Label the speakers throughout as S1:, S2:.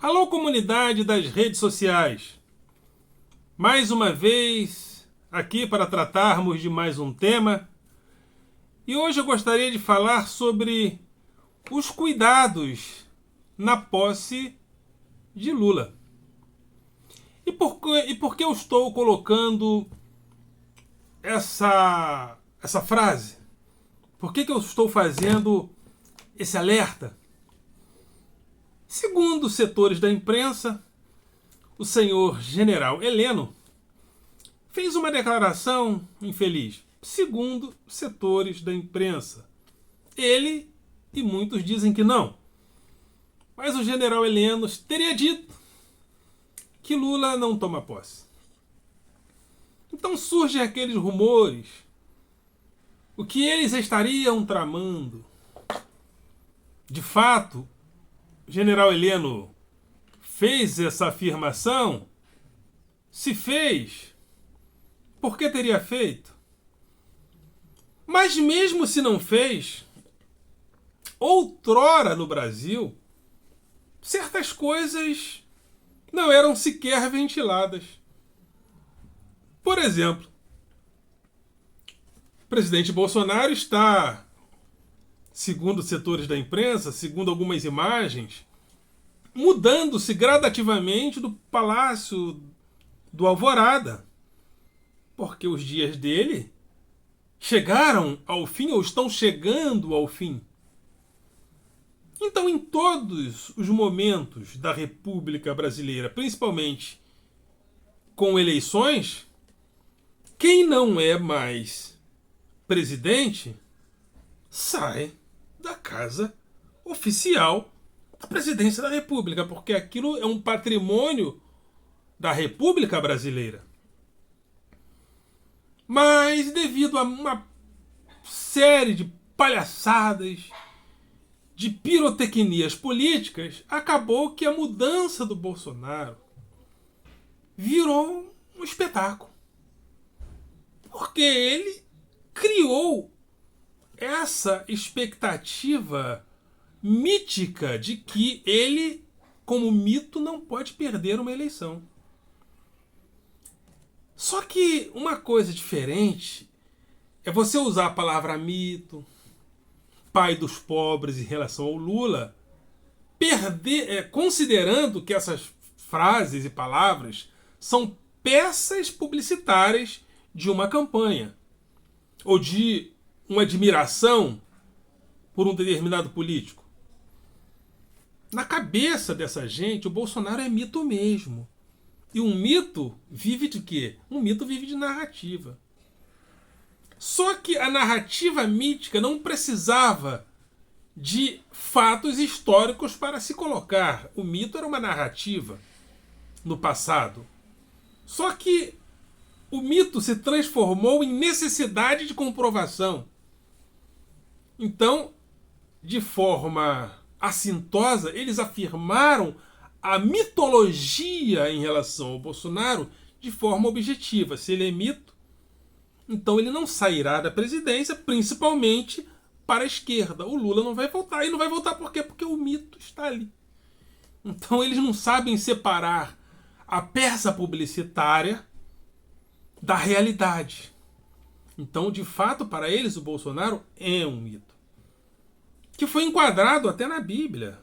S1: Alô, comunidade das redes sociais! Mais uma vez aqui para tratarmos de mais um tema. E hoje eu gostaria de falar sobre os cuidados na posse de Lula. E por que eu estou colocando essa frase? Por que eu estou fazendo esse alerta? Segundo setores da imprensa, o senhor general Heleno fez uma declaração infeliz. Segundo setores da imprensa, ele e muitos dizem que não. Mas o general Heleno teria dito que Lula não toma posse. Então surgem aqueles rumores. O que eles estariam tramando? De fato, o general Heleno fez essa afirmação? Se fez, por que teria feito? Mas mesmo se não fez, outrora no Brasil, certas coisas não eram sequer ventiladas. Por exemplo, o presidente Bolsonaro está, segundo setores da imprensa, segundo algumas imagens, mudando-se gradativamente do Palácio do Alvorada, porque os dias dele chegaram ao fim ou estão chegando ao fim. Então, em todos os momentos da República Brasileira, principalmente com eleições, quem não é mais presidente sai da casa oficial da presidência da República, porque aquilo é um patrimônio da República Brasileira. Mas devido a uma série de palhaçadas, de pirotecnias políticas, acabou que a mudança do Bolsonaro virou um espetáculo. Porque ele criou essa expectativa mítica de que ele, como mito, não pode perder uma eleição. Só que uma coisa diferente é você usar a palavra mito, pai dos pobres em relação ao Lula, considerando que essas frases e palavras são peças publicitárias de uma campanha ou de uma admiração por um determinado político. Na cabeça dessa gente, o Bolsonaro é mito mesmo. E um mito vive de quê? Um mito vive de narrativa. Só que a narrativa mítica não precisava de fatos históricos para se colocar. O mito era uma narrativa no passado. Só que o mito se transformou em necessidade de comprovação. Então, de forma assintosa, eles afirmaram a mitologia em relação ao Bolsonaro de forma objetiva. Se ele é mito, então ele não sairá da presidência, principalmente para a esquerda. O Lula não vai voltar. E não vai voltar por quê? Porque o mito está ali. Então eles não sabem separar a peça publicitária da realidade. Então, de fato, para eles, o Bolsonaro é um mito. Que foi enquadrado até na Bíblia.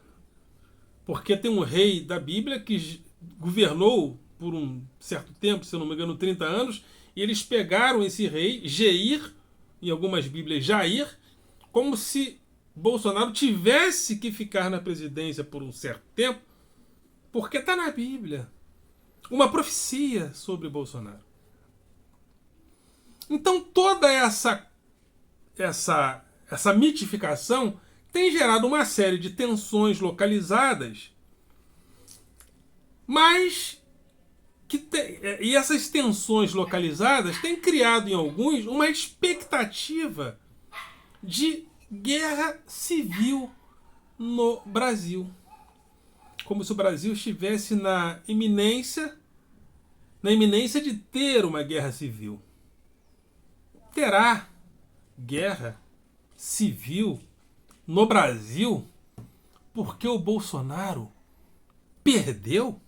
S1: Porque tem um rei da Bíblia que governou por um certo tempo, se eu não me engano, 30 anos, e eles pegaram esse rei, Geir, em algumas Bíblias Jair, como se Bolsonaro tivesse que ficar na presidência por um certo tempo, porque está na Bíblia uma profecia sobre Bolsonaro. Então toda essa mitificação tem gerado uma série de tensões localizadas, mas e essas tensões localizadas têm criado em alguns uma expectativa de guerra civil no Brasil. Como se o Brasil estivesse na iminência de ter uma guerra civil. Terá guerra civil no Brasil porque o Bolsonaro Perdeu?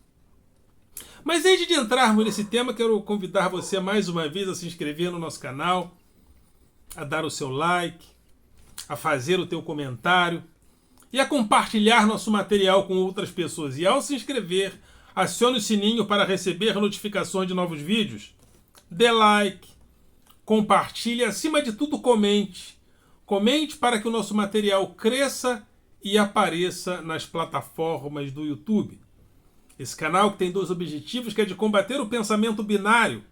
S1: Mas antes de entrarmos nesse tema, quero convidar você mais uma vez a se inscrever no nosso canal, a dar o seu like, a fazer o teu comentário e a compartilhar nosso material com outras pessoas. E ao se inscrever, acione o sininho para receber notificações de novos vídeos. Dê like, compartilhe e, acima de tudo, comente. Comente para que o nosso material cresça e apareça nas plataformas do YouTube. Esse canal que tem dois objetivos, que é de combater o pensamento binário.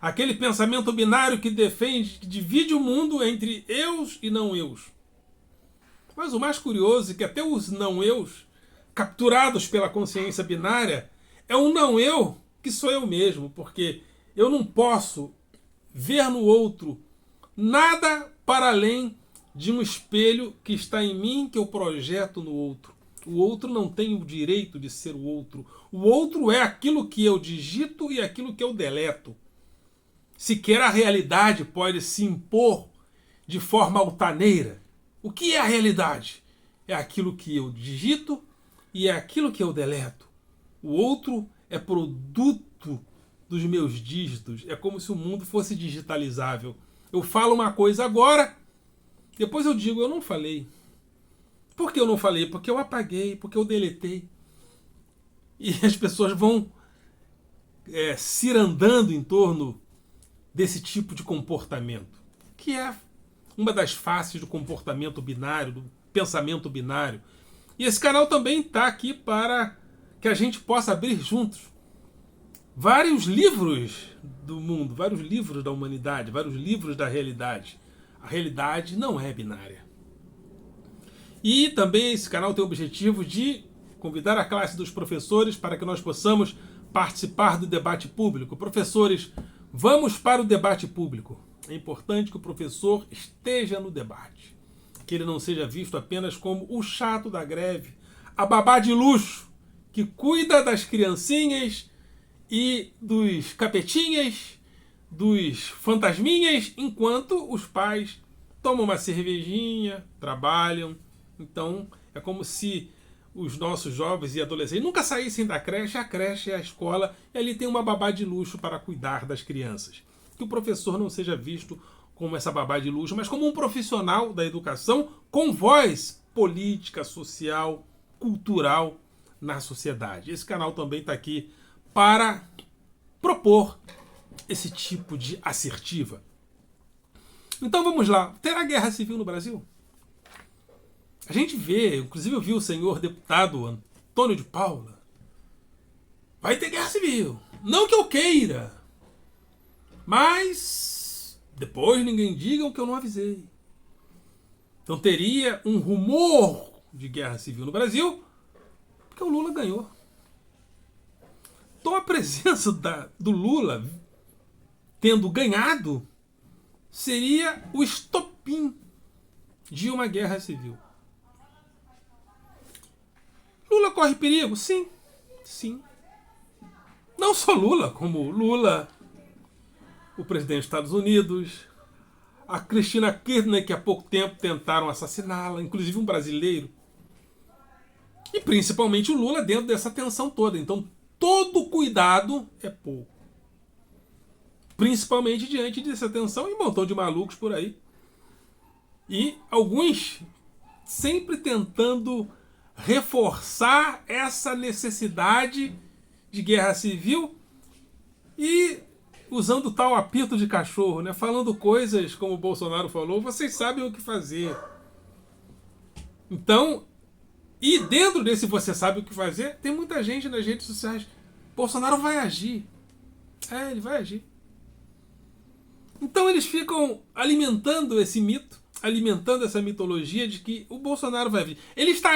S1: Aquele pensamento binário que defende, que divide o mundo entre eus e não eus. Mas o mais curioso é que até os não eus, capturados pela consciência binária, é um não eu que sou eu mesmo, porque eu não posso ver no outro nada para além de um espelho que está em mim, que eu projeto no outro. O outro não tem o direito de ser o outro. O outro é aquilo que eu digito e aquilo que eu deleto. Sequer a realidade pode se impor de forma altaneira. O que é a realidade? É aquilo que eu digito e é aquilo que eu deleto. O outro é produto dos meus dígitos. É como se o mundo fosse digitalizável. Eu falo uma coisa agora, depois eu digo, eu não falei. Por que eu não falei? Porque eu apaguei, porque eu deletei. E as pessoas vão cirandando em torno desse tipo de comportamento, que é uma das faces do comportamento binário, do pensamento binário. E esse canal também está aqui para que a gente possa abrir juntos vários livros do mundo, vários livros da humanidade, vários livros da realidade. A realidade não é binária. E também esse canal tem o objetivo de convidar a classe dos professores para que nós possamos participar do debate público. Professores, vamos para o debate público. É importante que o professor esteja no debate. Que ele não seja visto apenas como o chato da greve, a babá de luxo, que cuida das criancinhas e dos capetinhas, dos fantasminhas, enquanto os pais tomam uma cervejinha, trabalham. Então, é como se os nossos jovens e adolescentes nunca saíssem da creche, a creche é a escola, e ali tem uma babá de luxo para cuidar das crianças. Que o professor não seja visto como essa babá de luxo, mas como um profissional da educação com voz política, social, cultural na sociedade. Esse canal também está aqui para propor esse tipo de assertiva. Então vamos lá. Terá guerra civil no Brasil? A gente vê, inclusive eu vi o senhor deputado Antônio de Paula. Vai ter guerra civil. Não que eu queira. Mas depois ninguém diga o que eu não avisei. Então teria um rumor de guerra civil no Brasil porque o Lula ganhou. Então a presença do Lula tendo ganhado seria o estopim de uma guerra civil. Lula corre perigo? Sim. Sim. Não só Lula, como Lula, o presidente dos Estados Unidos, a Cristina Kirchner, que há pouco tempo tentaram assassiná-la, inclusive um brasileiro. E principalmente o Lula dentro dessa tensão toda. Então todo cuidado é pouco. Principalmente diante dessa tensão e um montão de malucos por aí. E alguns sempre tentando reforçar essa necessidade de guerra civil e usando tal apito de cachorro, né? Falando coisas como o Bolsonaro falou, vocês sabem o que fazer. Então, e dentro desse você sabe o que fazer, tem muita gente nas redes sociais. Bolsonaro vai agir. Ele vai agir. Então eles ficam alimentando esse mito, alimentando essa mitologia de que o Bolsonaro vai agir. Ele está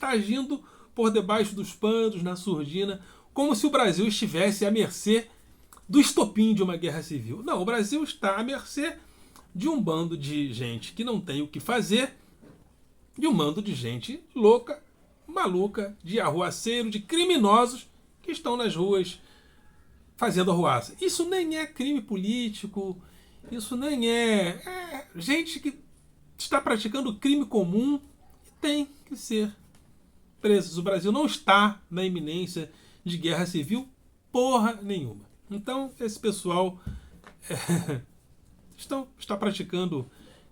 S1: agindo por debaixo dos panos, na surdina, como se o Brasil estivesse à mercê do estopim de uma guerra civil. Não, o Brasil está à mercê de um bando de gente que não tem o que fazer, de um bando de gente louca, maluca, de arruaceiro, de criminosos que estão nas ruas fazendo arruaça. Isso nem é crime político, isso nem é gente que está praticando crime comum e tem que ser presos. O Brasil não está na iminência de guerra civil porra nenhuma. Então, esse pessoal está praticando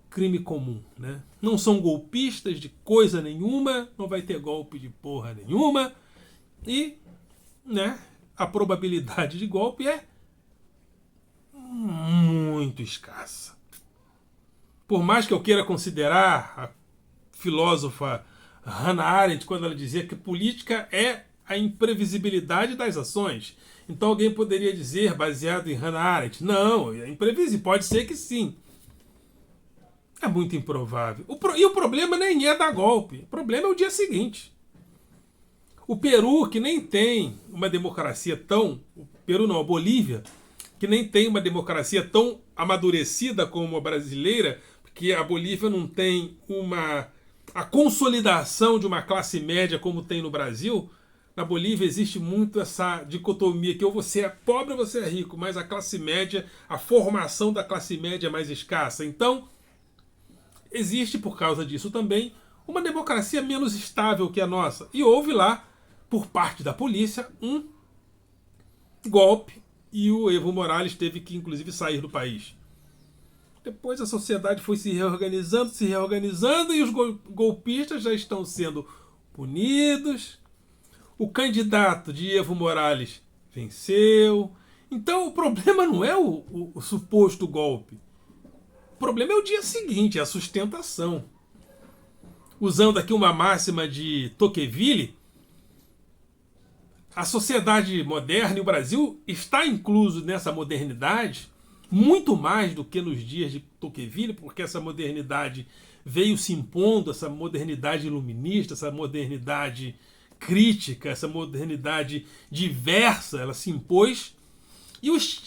S1: crime comum, né? Não são golpistas de coisa nenhuma, não vai ter golpe de porra nenhuma e, né, a probabilidade de golpe é muito escassa. Por mais que eu queira considerar a filósofa Hannah Arendt, quando ela dizia que política é a imprevisibilidade das ações. Então alguém poderia dizer, baseado em Hannah Arendt, não, é imprevisível, pode ser que sim. É muito improvável. E o problema nem é dar golpe, o problema é o dia seguinte. O Peru, que nem tem uma democracia tão... O Peru não, a Bolívia, que nem tem uma democracia tão amadurecida como a brasileira, porque a Bolívia não tem a consolidação de uma classe média como tem no Brasil. Na Bolívia existe muito essa dicotomia que ou você é pobre ou você é rico, mas a classe média, a formação da classe média é mais escassa. Então, existe por causa disso também uma democracia menos estável que a nossa. E houve lá, por parte da polícia, um golpe e o Evo Morales teve que, inclusive, sair do país. Depois a sociedade foi se reorganizando e os golpistas já estão sendo punidos. O candidato de Evo Morales venceu. Então o problema não é o suposto golpe. O problema é o dia seguinte, é a sustentação. Usando aqui uma máxima de Tocqueville, a sociedade moderna e o Brasil está incluso nessa modernidade muito mais do que nos dias de Tocqueville, porque essa modernidade veio se impondo, essa modernidade iluminista, essa modernidade crítica, essa modernidade diversa, ela se impôs.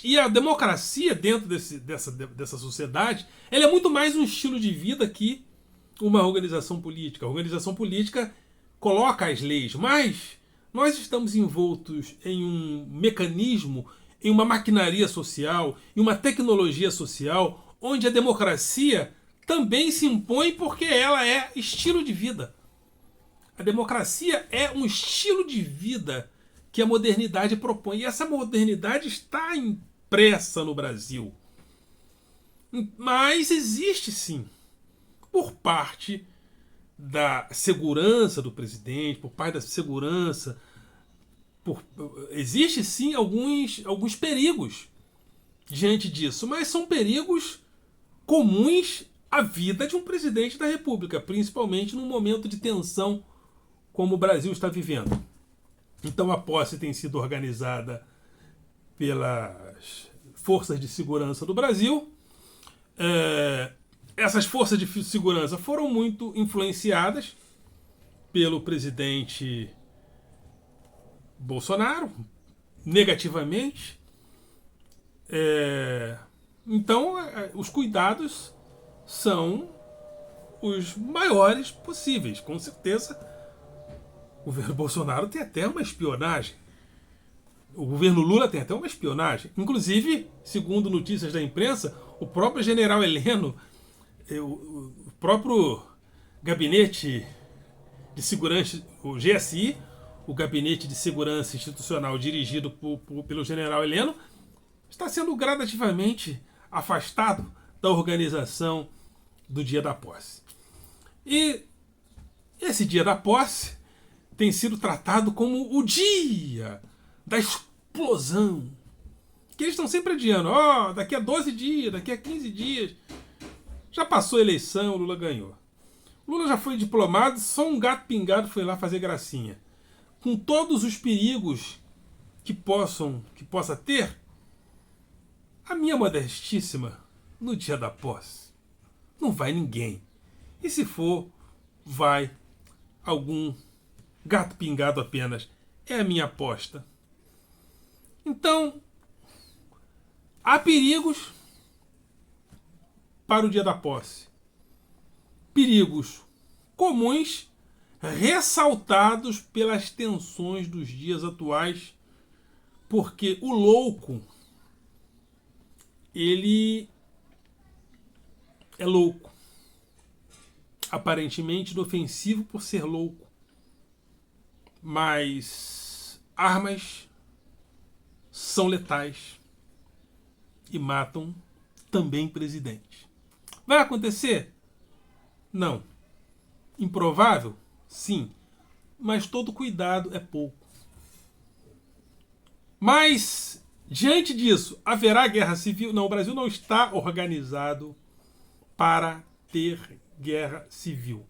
S1: E a democracia dentro dessa sociedade, ela é muito mais um estilo de vida que uma organização política. A organização política coloca as leis, mas nós estamos envoltos em um mecanismo, em uma maquinaria social, em uma tecnologia social, onde a democracia também se impõe porque ela é estilo de vida. A democracia é um estilo de vida que a modernidade propõe. E essa modernidade está impressa no Brasil. Mas existe sim, por parte da segurança do presidente, por parte da segurança, existe sim alguns perigos diante disso, mas são perigos comuns à vida de um presidente da República, principalmente num momento de tensão como o Brasil está vivendo. Então a posse tem sido organizada pelas forças de segurança do Brasil. Essas forças de segurança foram muito influenciadas pelo presidente Bolsonaro, negativamente. Então os cuidados são os maiores possíveis. Com certeza o governo Bolsonaro tem até uma espionagem. O governo Lula tem até uma espionagem. Inclusive, segundo notícias da imprensa, o próprio general Heleno, o próprio gabinete de segurança, o GSI, o gabinete de segurança institucional dirigido pelo general Heleno, está sendo gradativamente afastado da organização do dia da posse. E esse dia da posse tem sido tratado como o dia da explosão. Que eles estão sempre adiando. Daqui a 12 dias, daqui a 15 dias. Já passou a eleição, o Lula ganhou. Lula já foi diplomado, só um gato pingado foi lá fazer gracinha. Com todos os perigos que possa ter, a minha modestíssima, no dia da posse, não vai ninguém. E se for, vai algum gato pingado apenas. É a minha aposta. Então, há perigos para o dia da posse. Perigos comuns, ressaltados pelas tensões dos dias atuais, porque o louco, ele é louco. Aparentemente inofensivo por ser louco. Mas armas são letais e matam também presidentes. Vai acontecer? Não. Improvável? Sim. Mas todo cuidado é pouco. Mas, diante disso, haverá guerra civil? Não, o Brasil não está organizado para ter guerra civil.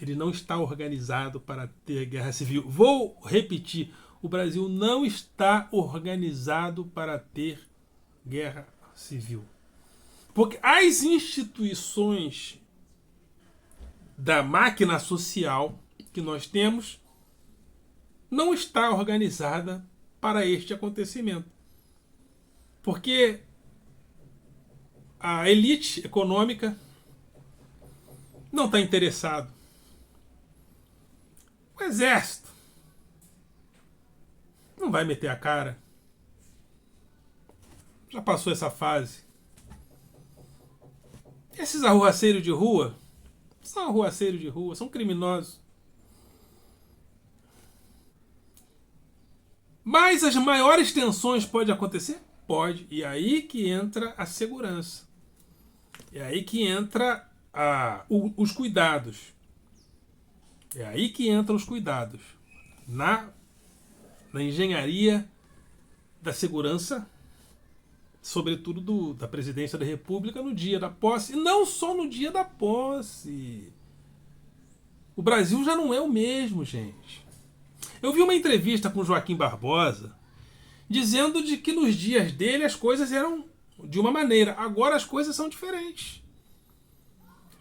S1: Ele não está organizado para ter guerra civil. Vou repetir: o Brasil não está organizado para ter guerra civil. Porque as instituições da máquina social que nós temos não está organizada para este acontecimento. Porque a elite econômica não está interessado. O exército não vai meter a cara. Já passou essa fase. Esses arruaceiros de rua são arruaceiros de rua, são criminosos. Mas as maiores tensões podem acontecer? Pode. E aí que entra a segurança. É aí que entra os cuidados. É aí que entram os cuidados. Na engenharia da segurança, sobretudo da presidência da República, no dia da posse. E não só no dia da posse. O Brasil já não é o mesmo, gente. Eu vi uma entrevista com Joaquim Barbosa dizendo de que nos dias dele as coisas eram de uma maneira. Agora as coisas são diferentes.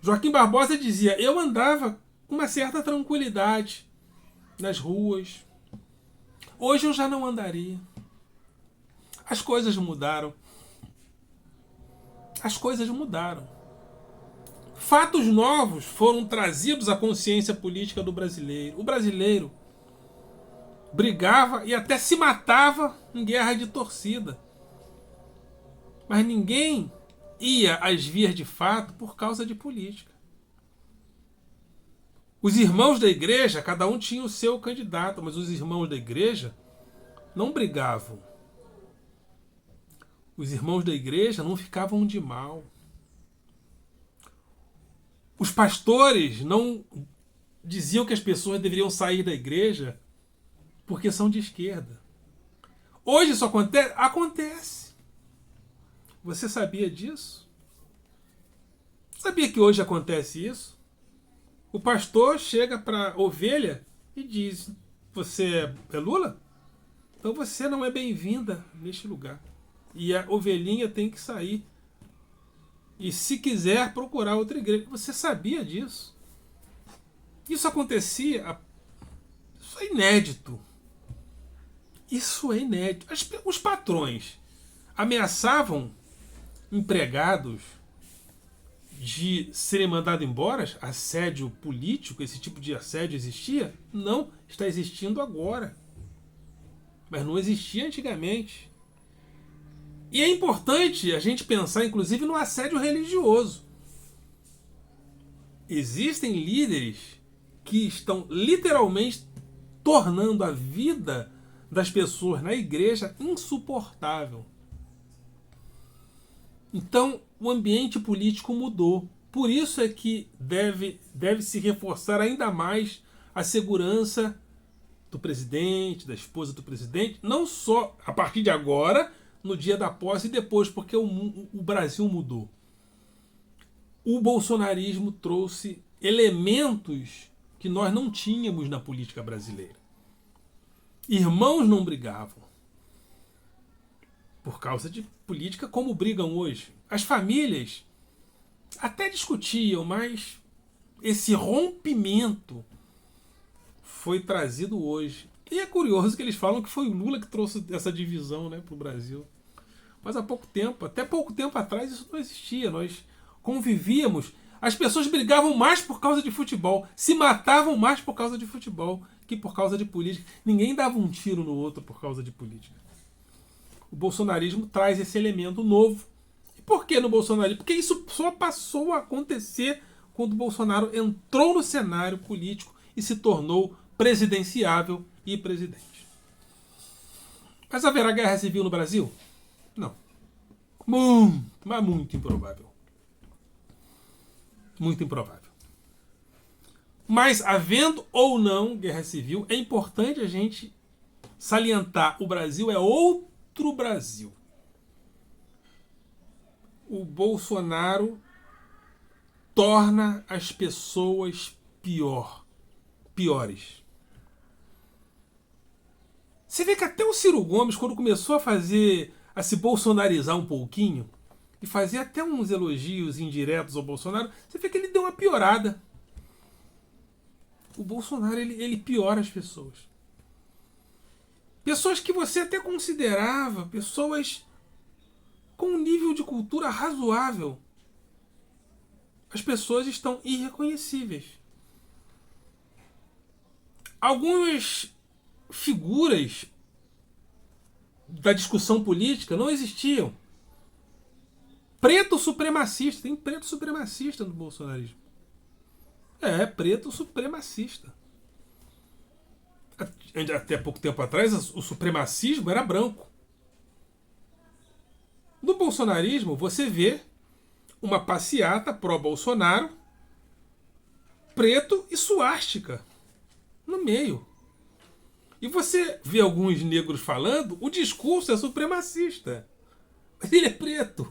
S1: Joaquim Barbosa dizia: eu andava com uma certa tranquilidade nas ruas. Hoje eu já não andaria. As coisas mudaram. As coisas mudaram. Fatos novos foram trazidos à consciência política do brasileiro. O brasileiro brigava e até se matava em guerra de torcida. Mas ninguém ia às vias de fato por causa de política. Os irmãos da igreja, cada um tinha o seu candidato, mas os irmãos da igreja não brigavam. Os irmãos da igreja não ficavam de mal. Os pastores não diziam que as pessoas deveriam sair da igreja porque são de esquerda. Hoje isso acontece? Acontece. Você sabia disso? Sabia que hoje acontece isso? O pastor chega para a ovelha e diz: você é Lula? Então você não é bem-vinda neste lugar. E a ovelhinha tem que sair. E se quiser procurar outra igreja. Você sabia disso? Isso acontecia. Isso é inédito. Isso é inédito. Os patrões ameaçavam empregados de serem mandados embora. Assédio político, esse tipo de assédio existia? Não, está existindo agora. Mas não existia antigamente. E é importante a gente pensar, inclusive, no assédio religioso. Existem líderes que estão literalmente tornando a vida das pessoas na igreja insuportável. Então, o ambiente político mudou. Por isso é que deve se reforçar ainda mais a segurança do presidente, da esposa do presidente, não só a partir de agora, no dia da posse e depois, porque o Brasil mudou. O bolsonarismo trouxe elementos que nós não tínhamos na política brasileira. Irmãos não brigavam por causa de política como brigam hoje. As famílias até discutiam, mas esse rompimento foi trazido hoje. E é curioso que eles falam que foi o Lula que trouxe essa divisão, né, para o Brasil. Mas há pouco tempo, até pouco tempo atrás, isso não existia. Nós convivíamos. As pessoas brigavam mais por causa de futebol, se matavam mais por causa de futebol que por causa de política. Ninguém dava um tiro no outro por causa de política. O bolsonarismo traz esse elemento novo. E por que no bolsonarismo? Porque isso só passou a acontecer quando o Bolsonaro entrou no cenário político e se tornou presidenciável e presidente. Mas haverá guerra civil no Brasil? Não. Mas muito improvável. Muito improvável. Mas, havendo ou não guerra civil, é importante a gente salientar: o Brasil é outro Brasil. O Bolsonaro torna as pessoas piores. Você vê que até o Ciro Gomes, quando começou a se bolsonarizar um pouquinho, e fazer até uns elogios indiretos ao Bolsonaro, você vê que ele deu uma piorada. O Bolsonaro, ele piora as pessoas. Pessoas que você até considerava pessoas com um nível de cultura razoável. As pessoas estão irreconhecíveis. Algumas figuras da discussão política não existiam. Preto supremacista. Tem preto supremacista no bolsonarismo. Preto supremacista. Até pouco tempo atrás, o supremacismo era branco. No bolsonarismo, você vê uma passeata pró-Bolsonaro, preto e suástica no meio. E você vê alguns negros falando, o discurso é supremacista. Mas ele é preto.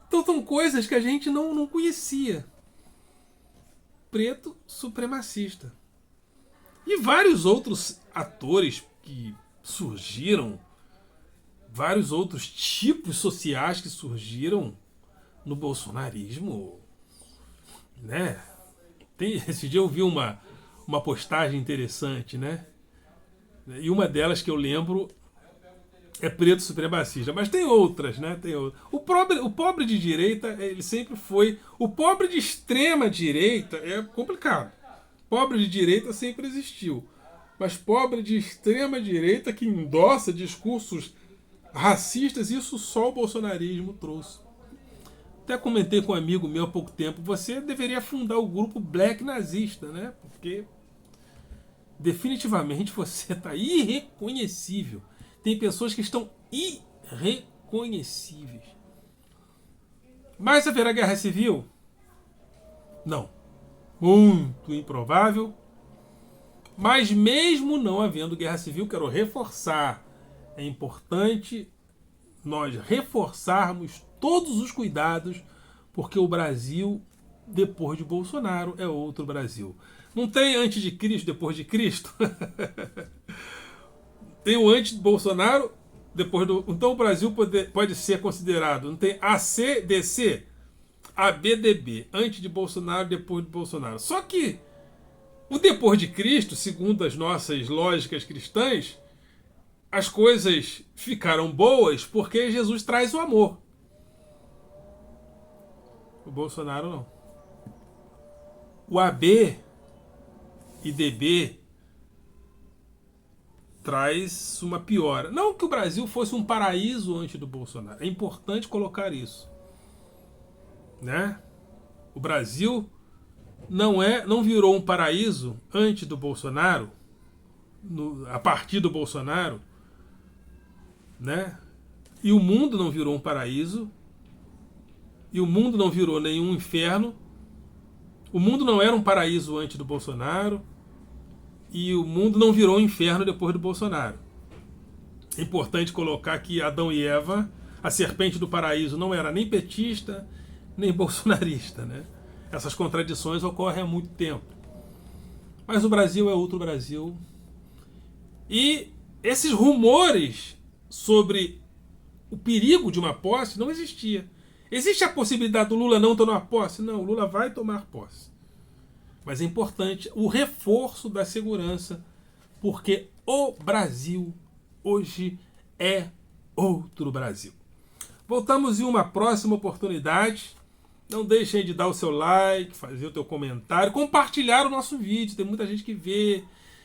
S1: Então são coisas que a gente não conhecia. Preto supremacista. E vários outros atores que surgiram, vários outros tipos sociais que surgiram no bolsonarismo, né? Esse dia eu vi uma postagem interessante, né? E uma delas que eu lembro é preto supremacista, mas tem outras, né? Tem outras. O pobre de direita, ele sempre foi. O pobre de extrema direita é complicado. Pobre de direita sempre existiu. Mas pobre de extrema direita que endossa discursos racistas, isso só o bolsonarismo trouxe. Até comentei com um amigo meu há pouco tempo: você deveria fundar o grupo Black Nazista, né? Porque definitivamente você está irreconhecível. Tem pessoas que estão irreconhecíveis. Mas haverá guerra civil? Não. Muito improvável. Mas mesmo não havendo guerra civil, quero reforçar: é importante nós reforçarmos todos os cuidados, porque o Brasil, depois de Bolsonaro, é outro Brasil. Não tem antes de Cristo, depois de Cristo? Tem o antes de Bolsonaro, depois do... Então o Brasil pode ser considerado... Não tem ACDC, ABDB, antes de Bolsonaro, depois de Bolsonaro. Só que o depois de Cristo, segundo as nossas lógicas cristãs, as coisas ficaram boas porque Jesus traz o amor. O Bolsonaro não. O AB e DB traz uma piora. Não que o Brasil fosse um paraíso antes do Bolsonaro. É importante colocar isso, né? O Brasil não virou um paraíso antes do Bolsonaro, a partir do Bolsonaro, né? E o mundo não virou um paraíso, e o mundo não virou nenhum inferno. O mundo não era um paraíso antes do Bolsonaro, e o mundo não virou um inferno depois do Bolsonaro. É importante colocar que Adão e Eva, a serpente do paraíso, não era nem petista, nem bolsonarista, né? Essas contradições ocorrem há muito tempo. Mas o Brasil é outro Brasil. E esses rumores sobre o perigo de uma posse não existia. Existe a possibilidade do Lula não tomar posse? Não, o Lula vai tomar posse. Mas é importante o reforço da segurança, porque o Brasil hoje é outro Brasil. Voltamos em uma próxima oportunidade. Não deixem de dar o seu like, fazer o teu comentário, compartilhar o nosso vídeo. Tem muita gente que vê,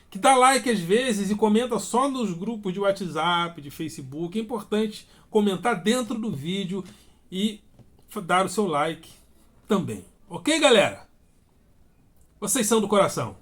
S1: que dá like às vezes e comenta só nos grupos de WhatsApp, de Facebook. É importante comentar dentro do vídeo e dar o seu like também. Ok, galera? Vocês são do coração.